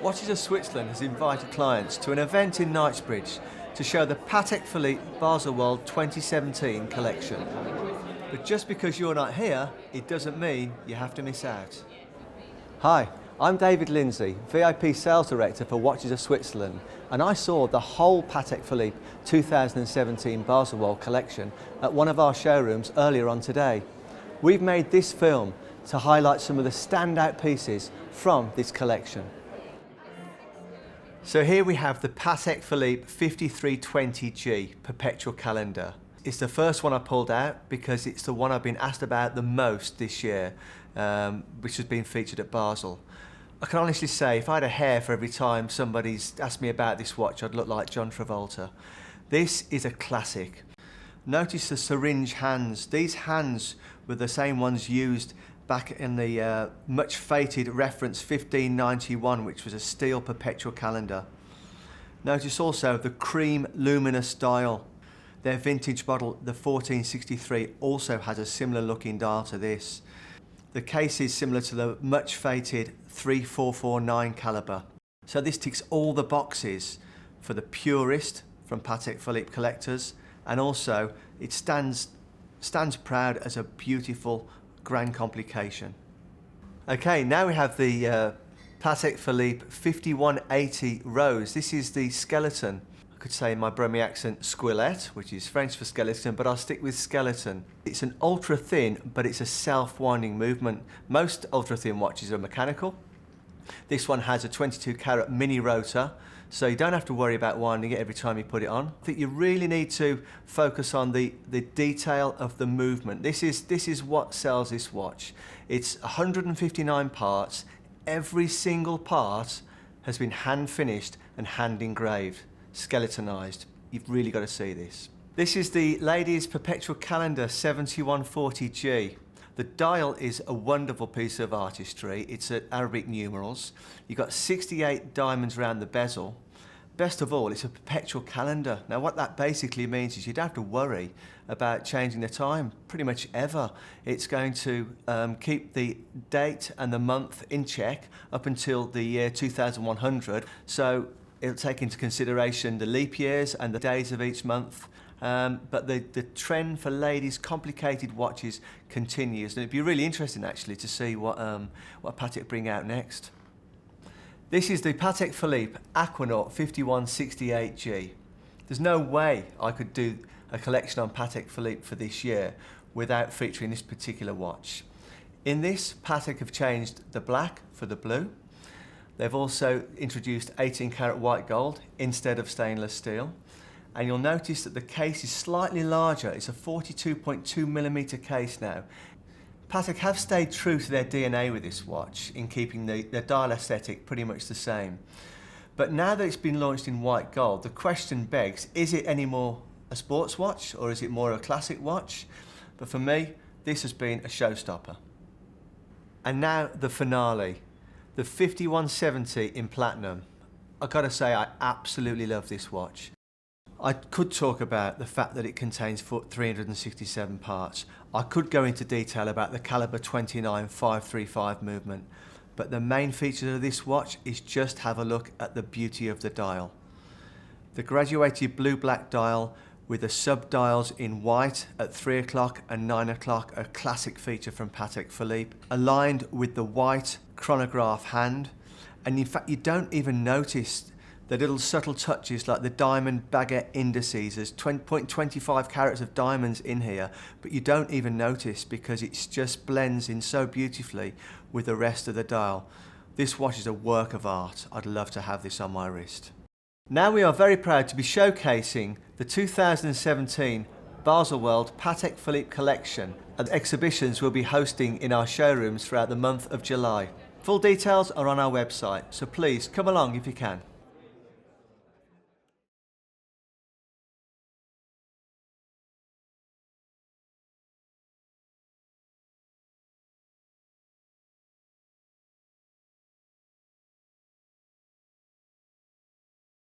Watches of Switzerland has invited clients to an event in Knightsbridge to show the Patek Philippe Baselworld 2017 collection. But just because you're not here, it doesn't mean you have to miss out. Hi, I'm David Lindsay, VIP Sales Director for Watches of Switzerland, and I saw the whole Patek Philippe 2017 Baselworld collection at one of our showrooms earlier on today. We've made this film to highlight some of the standout pieces from this collection. So here we have the Patek Philippe 5320G Perpetual Calendar. It's the first one I pulled out because it's the one I've been asked about the most this year, which has been featured at Basel. I can honestly say if I had a hair for every time somebody's asked me about this watch, I'd look like John Travolta. This is a classic. Notice the syringe hands. These hands were the same ones used back in the much fated reference 1591, which was a steel perpetual calendar. Notice also the cream luminous dial. Their vintage model, the 1463, also has a similar looking dial to this. The case is similar to the much fated 3449 caliber. So this ticks all the boxes for the purist from Patek Philippe collectors, and also it stands proud as a beautiful grand complication. Okay, now we have the Patek Philippe 5180 Rose. This is the skeleton. I could say in my Brummie accent, squelette, which is French for skeleton, but I'll stick with skeleton. It's an ultra thin, but it's a self-winding movement. Most ultra thin watches are mechanical. This one has a 22 carat mini rotor, so you don't have to worry about winding it every time you put it on. I think you really need to focus on the detail of the movement. This is what sells this watch. It's 159 parts. Every single part has been hand finished and hand engraved, skeletonized. You've really got to see this. This is the Ladies Perpetual Calendar 7140G. The dial is a wonderful piece of artistry. It's at Arabic numerals. You've got 68 diamonds around the bezel. Best of all, it's a perpetual calendar. Now what that basically means is you don't have to worry about changing the time pretty much ever. It's going to keep the date and the month in check up until the year 2100. So it'll take into consideration the leap years and the days of each month. But the trend for ladies' complicated watches continues, and it'd be really interesting actually to see what Patek bring out next. This is the Patek Philippe Aquanaut 5168G. There's no way I could do a collection on Patek Philippe for this year without featuring this particular watch. In this, Patek have changed the black for the blue. They've also introduced 18 karat white gold instead of stainless steel. And you'll notice that the case is slightly larger. It's a 42.2mm case now. Patek have stayed true to their DNA with this watch in keeping the dial aesthetic pretty much the same. But now that it's been launched in white gold, the question begs, is it any more a sports watch or is it more a classic watch? But for me, this has been a showstopper. And now the finale, the 5170 in platinum. I've got to say, I absolutely love this watch. I could talk about the fact that it contains 367 parts. I could go into detail about the caliber 29535 movement, but the main feature of this watch is just have a look at the beauty of the dial. The graduated blue-black dial with the sub-dials in white at 3 o'clock and 9 o'clock, a classic feature from Patek Philippe, aligned with the white chronograph hand, and in fact you don't even notice the little subtle touches like the diamond baguette indices. There's 0.25 carats of diamonds in here, but you don't even notice because it just blends in so beautifully with the rest of the dial. This watch is a work of art. I'd love to have this on my wrist. Now we are very proud to be showcasing the 2017 Baselworld Patek Philippe collection at exhibitions we'll be hosting in our showrooms throughout the month of July. Full details are on our website, so please come along if you can.